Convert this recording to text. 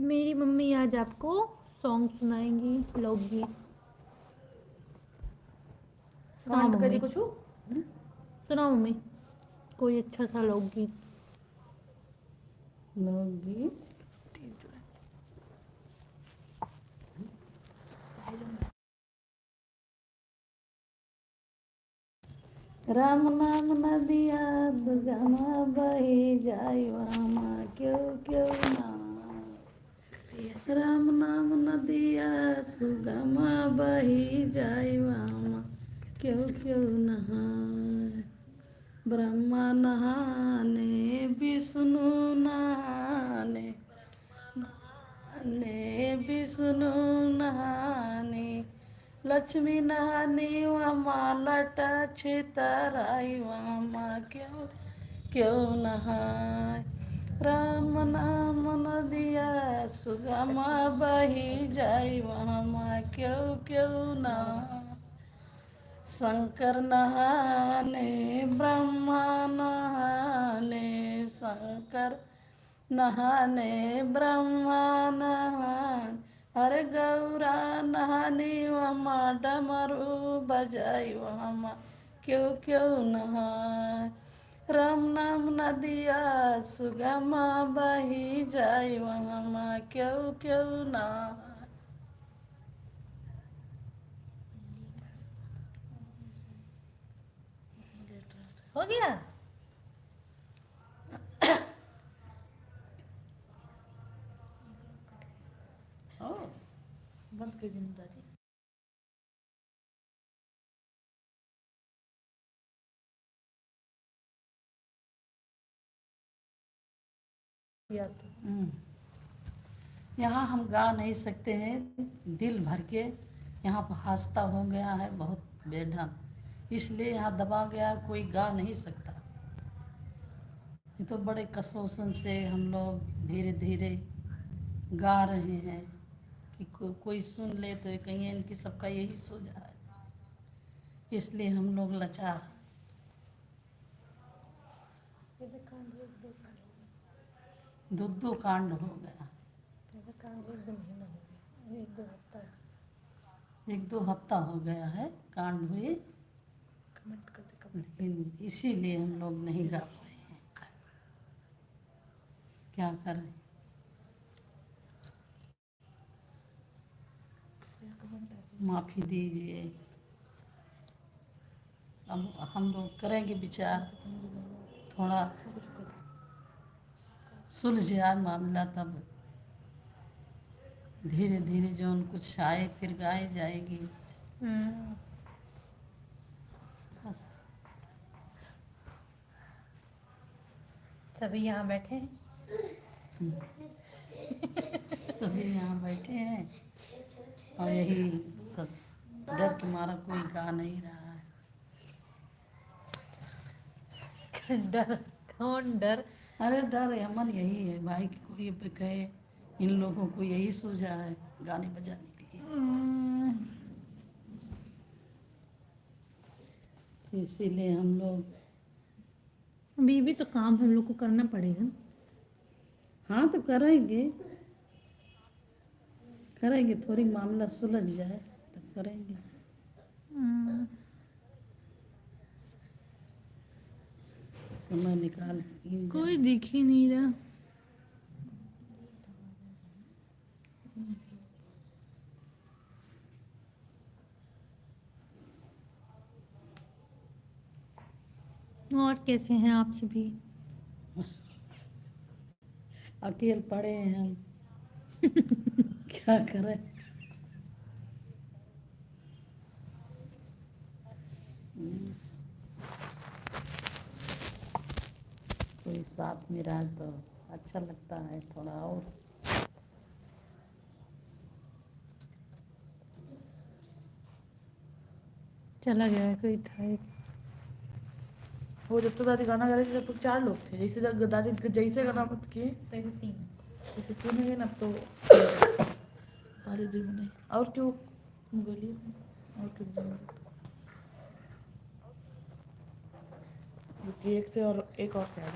मेरी मम्मी आज आपको सॉन्ग सुनाएंगी, लोकगीत। सुनाओ कांड मम्मी, करी कुछ सुनाओ मम्मी कोई अच्छा सा लोकगीत। लोकगीत। राम नाम नदिया दुगमा बही जाय वामा क्यों क्यों ना। राम नाम नदिया सुगमा बही जाय वामा क्यों क्यों नहाय। ब्रह्मा नहाने विष्णु नहाने विष्णु नहाने लक्ष्मी नहाने वमा लटा छितराई वमा क्यों क्यों नहाय। राम नाम नदिया सुगमा बही जाय वमा क्यों क्यों नहाय। शंकर नहाने ब्रह्मा नहाने शंकर नहाने ब्रह्मा नहाने हरे गौरा नहाने वमा डमरू बजाई वमा क्यों क्यों नहाय। राम नाम नदिया सुगमा बही जाय वमा क्यों क्यों नहाय। हो गया। बंद कर दिन दादी। यहाँ हम गा नहीं सकते हैं दिल भर के। यहाँ पर हादसा हो गया है बहुत बेढंग, इसलिए यहाँ दबा गया, कोई गा नहीं सकता। ये तो बड़े कसोसन से हम लोग धीरे धीरे गा रहे हैं कि कोई सुन ले तो ये कहिए इनकी सबका यही सोचा है, इसलिए हम लोग लाचार। दो कांड हो गया, एक दो हफ्ता हो गया है कांड हुए, लेकिन इसीलिए हम लोग नहीं गा पाए हैं। क्या करें। माफ़ी दीजिए। अब हम लोग करेंगे विचार, थोड़ा सुलझ जाए मामला, तब धीरे धीरे जो कुछ आए फिर गाए जाएगी। बस सभी यहाँ बैठे हैं। सभी यहाँ बैठे हैं और यही सब डर के मारा कोई गा नहीं रहा है। डर? कौन डर? अरे डर अमन यही है भाई कि कोई पे कहे इन लोगों को यही सूझा है गाने बजाने के लिए, इसीलिए हम लोग। अभी भी तो काम हम लोग को करना पड़ेगा। हाँ तो करेंगे करेंगे, थोड़ी मामला सुलझ जाए तब करेंगे। समय निकाल के कोई दिख ही नहीं रहा। और कैसे हैं आप सभी? अकेले पड़े हैं हम। क्या करें। कोई साथ में रहा तो अच्छा लगता है थोड़ा और। चला गया कोई था एक। वो जब तो दादी गाना गा रही थी तब तो 4 लोग थे, जैसे दादी जैसे गाना मत किए जैसे तूने गए ना तो वाले जी में नहीं। और क्यों बोलिए, और क्यों बोलिए? एक से और एक और से आ